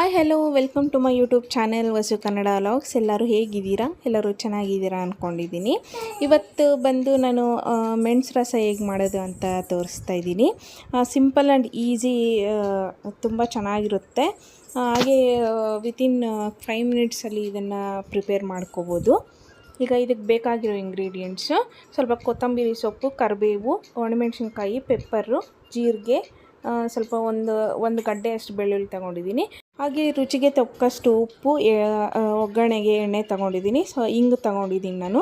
Hi hello welcome to my YouTube channel Vasu Kannada vlogs. ಎಲ್ಲರೂ ಹೇಗಿದ್ದೀರಾ? ಎಲ್ಲರೂ ಚೆನ್ನಾಗಿದ್ದೀರಾ ಅಂದ್ಕೊಂಡಿದ್ದೀನಿ. ಇವತ್ತು ಬಂದು ನಾನು ಮೆಣಸು ರಸ ಹೇಗೆ ಮಾಡೋದು ಅಂತ ತೋರಿಸ್ತಾ ಇದ್ದೀನಿ. ಸಿಂಪಲ್ ಆ್ಯಂಡ್ ಈಸಿ, ತುಂಬ ಚೆನ್ನಾಗಿರುತ್ತೆ. ಹಾಗೆ ವಿತಿನ್ 5 ಮಿನಿಟ್ಸಲ್ಲಿ ಇದನ್ನು ಪ್ರಿಪೇರ್ ಮಾಡ್ಕೋಬೋದು. ಈಗ ಇದಕ್ಕೆ ಬೇಕಾಗಿರೋ ಇಂಗ್ರೀಡಿಯೆಂಟ್ಸು: ಸ್ವಲ್ಪ ಕೊತ್ತಂಬರಿ ಸೊಪ್ಪು, ಕರಿಬೇವು, ಒಣಮೆಣಸಿನ್ಕಾಯಿ, ಪೆಪ್ಪರು, ಜೀರಿಗೆ, ಸ್ವಲ್ಪ ಒಂದು ಗಡ್ಡೆ ಅಷ್ಟು ಬೆಳ್ಳುಳ್ಳಿ ತೊಗೊಂಡಿದ್ದೀನಿ. ಹಾಗೆ ರುಚಿಗೆ ತಕ್ಕಷ್ಟು ಉಪ್ಪು, ಒಗ್ಗರಣೆಗೆ ಎಣ್ಣೆ ತೊಗೊಂಡಿದ್ದೀನಿ. ಹಿಂಗು ತೊಗೊಂಡಿದ್ದೀನಿ ನಾನು.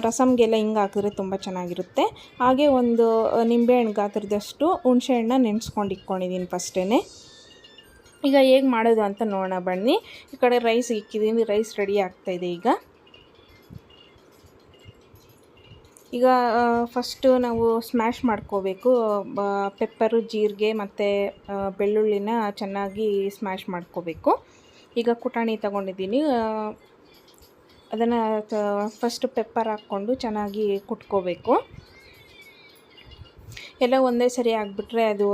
ರಸಮ್ಗೆಲ್ಲ ಹಿಂಗೆ ಹಾಕಿದ್ರೆ ತುಂಬ ಚೆನ್ನಾಗಿರುತ್ತೆ. ಹಾಗೆ ಒಂದು ನಿಂಬೆಹಣ್ಣು ಗಾತ್ರದಷ್ಟು ಹುಣಸೆಹಣ್ಣು ನೆನೆಸ್ಕೊಂಡು ಇಟ್ಕೊಂಡಿದ್ದೀನಿ ಫಸ್ಟೇ. ಈಗ ಹೇಗೆ ಮಾಡೋದು ಅಂತ ನೋಡೋಣ ಬನ್ನಿ. ಈ ಕಡೆ ರೈಸ್ ಇಕ್ಕಿದ್ದೀನಿ, ರೈಸ್ ರೆಡಿ ಆಗ್ತಾಯಿದೆ. ಈಗ ಫಸ್ಟು ನಾವು ಸ್ಮ್ಯಾಶ್ ಮಾಡ್ಕೋಬೇಕು. ಪೆಪ್ಪರು, ಜೀರಿಗೆ ಮತ್ತು ಬೆಳ್ಳುಳ್ಳಿನ ಚೆನ್ನಾಗಿ ಸ್ಮ್ಯಾಶ್ ಮಾಡ್ಕೋಬೇಕು. ಈಗ ಕುಟಾಣಿ ತಗೊಂಡಿದ್ದೀನಿ. ಅದನ್ನು ಫಸ್ಟು ಪೆಪ್ಪರ್ ಹಾಕ್ಕೊಂಡು ಚೆನ್ನಾಗಿ ಕುಟ್ಕೋಬೇಕು. ಎಲ್ಲ ಒಂದೇ ಸರಿ ಆಗಿಬಿಟ್ರೆ ಅದು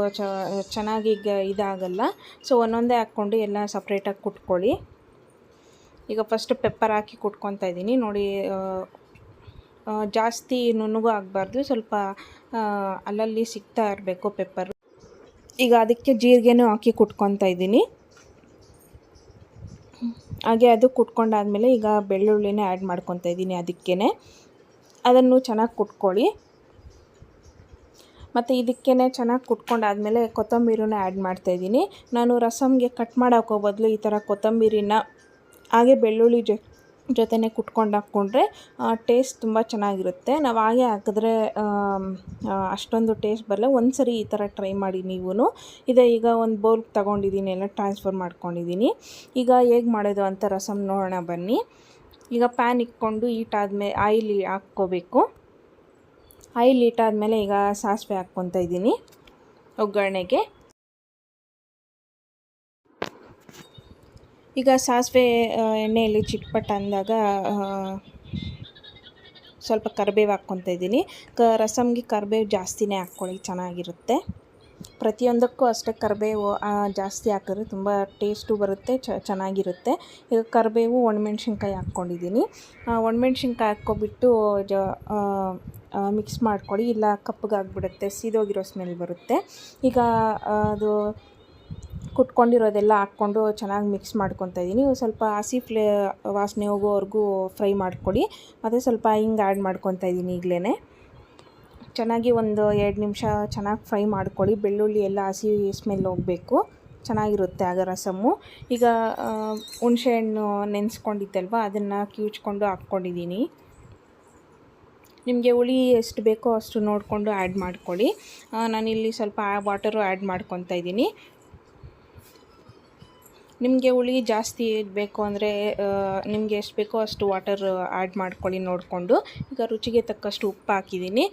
ಚೆನ್ನಾಗಿ ಇದಾಗಲ್ಲ. ಸೊ ಒಂದೊಂದೇ ಹಾಕ್ಕೊಂಡು ಎಲ್ಲ ಸಪ್ರೇಟಾಗಿ ಕುಟ್ಕೊಳ್ಳಿ. ಈಗ ಫಸ್ಟು ಪೆಪ್ಪರ್ ಹಾಕಿ ಕುಟ್ಕೊತಾ ಇದ್ದೀನಿ ನೋಡಿ. ಜಾಸ್ತಿ ನುಣ್ಣಗೂ ಆಗಬಾರ್ದು, ಸ್ವಲ್ಪ ಅಲ್ಲಲ್ಲಿ ಸಿಗ್ತಾ ಇರಬೇಕು ಪೆಪ್ಪರು. ಈಗ ಅದಕ್ಕೆ ಜೀರಿಗೆನೂ ಹಾಕಿ ಕುಟ್ಕೊತಾ ಇದ್ದೀನಿ. ಹಾಗೆ ಅದು ಕುಟ್ಕೊಂಡಾದಮೇಲೆ ಈಗ ಬೆಳ್ಳುಳ್ಳಿನೇ ಆ್ಯಡ್ ಮಾಡ್ಕೊತಾ ಇದ್ದೀನಿ. ಅದನ್ನು ಚೆನ್ನಾಗಿ ಕುಟ್ಕೊಳ್ಳಿ. ಮತ್ತು ಇದಕ್ಕೇ ಚೆನ್ನಾಗಿ ಕುಟ್ಕೊಂಡಾದಮೇಲೆ ಕೊತ್ತಂಬರಿನ ಆ್ಯಡ್ ಮಾಡ್ತಾಯಿದ್ದೀನಿ. ನಾನು ರಸಮ್ಗೆ ಕಟ್ ಮಾಡೋಕ್ಕೋ ಬದಲು ಈ ಥರ ಕೊತ್ತಂಬರಿನ ಹಾಗೆ ಬೆಳ್ಳುಳ್ಳಿ ಜೊತೆನೇ ಕುಟ್ಕೊಂಡು ಹಾಕ್ಕೊಂಡ್ರೆ ಟೇಸ್ಟ್ ತುಂಬ ಚೆನ್ನಾಗಿರುತ್ತೆ. ನಾವು ಹಾಗೆ ಹಾಕಿದ್ರೆ ಅಷ್ಟೊಂದು ಟೇಸ್ಟ್ ಬರಲ್ಲ. ಒಂದು ಸರಿ ಈ ಥರ ಟ್ರೈ ಮಾಡಿ ನೀವು. ಈಗ ಒಂದು ಬೌಲ್ ತೊಗೊಂಡಿದ್ದೀನಿ, ಎಲ್ಲ ಟ್ರಾನ್ಸ್ಫರ್ ಮಾಡ್ಕೊಂಡಿದ್ದೀನಿ. ಈಗ ಹೇಗೆ ಮಾಡೋದು ಅಂತ ರಸಮ್ ನೋಡೋಣ ಬನ್ನಿ. ಈಗ ಪ್ಯಾನ್ ಇಟ್ಕೊಂಡು ಹೀಟಾದ್ಮೇಲೆ ಆಯಿಲ್ ಹಾಕ್ಕೋಬೇಕು. ಆಯಿಲ್ ಹೀಟಾದ್ಮೇಲೆ ಈಗ ಸಾಸಿವೆ ಹಾಕ್ಕೊತಾ ಇದ್ದೀನಿ ಒಗ್ಗರಣೆಗೆ. ಈಗ ಸಾಸಿವೆ ಎಣ್ಣೆಯಲ್ಲಿ ಚಿಟ್ಪಟ್ ಅಂದಾಗ ಸ್ವಲ್ಪ ಕರಿಬೇವು ಹಾಕ್ಕೊತಾ ಇದ್ದೀನಿ. ರಸಮ್ಗೆ ಕರಿಬೇವು ಜಾಸ್ತಿನೇ ಹಾಕ್ಕೊಳ್ಳಿ, ಚೆನ್ನಾಗಿರುತ್ತೆ. ಪ್ರತಿಯೊಂದಕ್ಕೂ ಅಷ್ಟೇ ಕರಿಬೇವು ಜಾಸ್ತಿ ಹಾಕಿದ್ರೆ ತುಂಬ ಟೇಸ್ಟು ಬರುತ್ತೆ, ಚೆನ್ನಾಗಿರುತ್ತೆ. ಈಗ ಕರಿಬೇವು, ಒಣಮೆಣ್ಸಿನ್ಕಾಯಿ ಹಾಕ್ಕೊಂಡಿದ್ದೀನಿ. ಒಣಮೆಣ್ಸಿನ್ಕಾಯಿ ಹಾಕ್ಕೊಬಿಟ್ಟು ಮಿಕ್ಸ್ ಮಾಡ್ಕೊಳ್ಳಿ, ಇಲ್ಲ ಕಪ್ಪಗಾಗ್ಬಿಡುತ್ತೆ, ಸೀದೋಗಿರೋ ಸ್ಮೆಲ್ ಬರುತ್ತೆ. ಈಗ ಅದು ಕುಟ್ಕೊಂಡಿರೋದೆಲ್ಲ ಹಾಕ್ಕೊಂಡು ಚೆನ್ನಾಗಿ ಮಿಕ್ಸ್ ಮಾಡ್ಕೊತಾ ಇದ್ದೀನಿ. ಸ್ವಲ್ಪ ಹಸಿ ವಾಸನೆ ಹೋಗೋವರೆಗೂ ಫ್ರೈ ಮಾಡ್ಕೊಳ್ಳಿ. ಮತ್ತು ಸ್ವಲ್ಪ ಹಿಂಗೆ ಆ್ಯಡ್ ಮಾಡ್ಕೊತಾ ಇದ್ದೀನಿ ಈಗಲೇ. ಚೆನ್ನಾಗಿ ಒಂದು 2 ನಿಮಿಷ ಚೆನ್ನಾಗಿ ಫ್ರೈ ಮಾಡ್ಕೊಳ್ಳಿ. ಬೆಳ್ಳುಳ್ಳಿ ಎಲ್ಲ ಹಸಿ ಸ್ಮೆಲ್ ಹೋಗಬೇಕು, ಚೆನ್ನಾಗಿರುತ್ತೆ ಆಗ ರಸಮ್ಮು. ಈಗ ಹುಣಸೆಹಣ್ಣು ನೆನೆಸ್ಕೊಂಡಿದ್ದಲ್ವ, ಅದನ್ನು ಕಿವುಚ್ಕೊಂಡು ಹಾಕ್ಕೊಂಡಿದ್ದೀನಿ. ನಿಮಗೆ ಹುಳಿ ಎಷ್ಟು ಬೇಕೋ ಅಷ್ಟು ನೋಡಿಕೊಂಡು ಆ್ಯಡ್ ಮಾಡ್ಕೊಳ್ಳಿ. ನಾನಿಲ್ಲಿ ಸ್ವಲ್ಪ ವಾಟರು ಆ್ಯಡ್ ಮಾಡ್ಕೊತಾ ಇದ್ದೀನಿ. ನಿಮಗೆ ಹುಳಿ ಜಾಸ್ತಿ ಬೇಕು ಅಂದರೆ ನಿಮಗೆ ಎಷ್ಟು ಬೇಕೋ ಅಷ್ಟು ವಾಟರ್ ಆ್ಯಡ್ ಮಾಡ್ಕೊಳ್ಳಿ ನೋಡಿಕೊಂಡು. ಈಗ ರುಚಿಗೆ ತಕ್ಕಷ್ಟು ಉಪ್ಪು ಹಾಕಿದ್ದೀನಿ.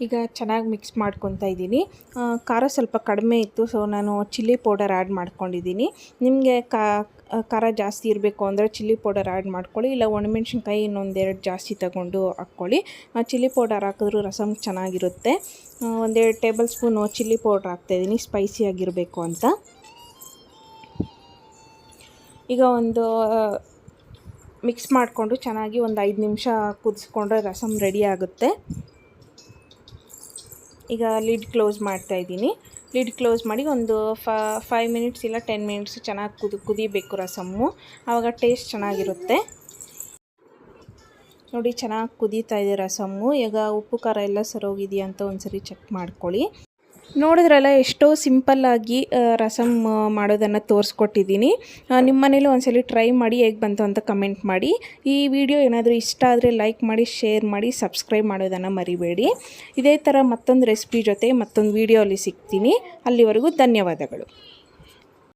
ಈಗ ಚೆನ್ನಾಗಿ ಮಿಕ್ಸ್ ಮಾಡ್ಕೊತಾ ಇದ್ದೀನಿ. ಖಾರ ಸ್ವಲ್ಪ ಕಡಿಮೆ ಇತ್ತು, ಸೊ ನಾನು ಚಿಲ್ಲಿ ಪೌಡರ್ ಆ್ಯಡ್ ಮಾಡ್ಕೊಂಡಿದ್ದೀನಿ. ನಿಮಗೆ ಖಾರ ಜಾಸ್ತಿ ಇರಬೇಕು ಅಂದರೆ ಚಿಲ್ಲಿ ಪೌಡರ್ ಆ್ಯಡ್ ಮಾಡ್ಕೊಳ್ಳಿ, ಇಲ್ಲ ಒಣಮೆಣ್ಸಿನ್ಕಾಯಿ ಇನ್ನೊಂದೆರಡು ಜಾಸ್ತಿ ತಗೊಂಡು ಹಾಕ್ಕೊಳ್ಳಿ. ಚಿಲ್ಲಿ ಪೌಡರ್ ಹಾಕಿದ್ರೂ ರಸಮ್ ಚೆನ್ನಾಗಿರುತ್ತೆ. 1-2 ಟೇಬಲ್ ಸ್ಪೂನು ಚಿಲ್ಲಿ ಪೌಡ್ರ್ ಹಾಕ್ತಾಯಿದ್ದೀನಿ, ಸ್ಪೈಸಿಯಾಗಿರಬೇಕು ಅಂತ. ಈಗ ಒಂದು ಮಿಕ್ಸ್ ಮಾಡಿಕೊಂಡು ಚೆನ್ನಾಗಿ ಒಂದು 5 ನಿಮಿಷ ಕುದಿಸ್ಕೊಂಡ್ರೆ ರಸಮ್ ರೆಡಿ ಆಗುತ್ತೆ. ಈಗ ಲಿಡ್ ಕ್ಲೋಸ್ ಮಾಡ್ತಾಯಿದ್ದೀನಿ. ಲಿಡ್ ಕ್ಲೋಸ್ ಮಾಡಿ ಒಂದು 5 ಮಿನಿಟ್ಸ್ ಇಲ್ಲ 10 ಮಿನಿಟ್ಸ್ ಚೆನ್ನಾಗಿ ಕುದಿಬೇಕು ರಸಮ್ಮು. ಆವಾಗ ಟೇಸ್ಟ್ ಚೆನ್ನಾಗಿರುತ್ತೆ. ನೋಡಿ, ಚೆನ್ನಾಗಿ ಕುದೀತಾ ಇದೆ ರಸಮ್ಮು. ಈಗ ಉಪ್ಪು ಖಾರ ಎಲ್ಲ ಸರೋಗಿದೆಯಾ ಅಂತ ಒಂದ್ಸರಿ ಚೆಕ್ ಮಾಡ್ಕೊಳ್ಳಿ. ನೋಡಿದ್ರಲ್ಲ, ಎಷ್ಟೋ ಸಿಂಪಲ್ಲಾಗಿ ರಸಮ್ ಮಾಡೋದನ್ನು ತೋರಿಸ್ಕೊಟ್ಟಿದ್ದೀನಿ. ನಿಮ್ಮ ಮನೇಲಿ ಒಂದ್ಸಲಿ ಟ್ರೈ ಮಾಡಿ ಹೇಗೆ ಬಂತು ಅಂತ ಕಮೆಂಟ್ ಮಾಡಿ. ಈ ವಿಡಿಯೋ ಏನಾದರೂ ಇಷ್ಟ ಆದರೆ ಲೈಕ್ ಮಾಡಿ, ಶೇರ್ ಮಾಡಿ, ಸಬ್ಸ್ಕ್ರೈಬ್ ಮಾಡೋದನ್ನು ಮರಿಬೇಡಿ. ಇದೇ ಥರ ಮತ್ತೊಂದು ರೆಸಿಪಿ ಜೊತೆ ಮತ್ತೊಂದು ವಿಡಿಯೋಲಿ ಸಿಗ್ತೀನಿ. ಅಲ್ಲಿವರೆಗೂ ಧನ್ಯವಾದಗಳು.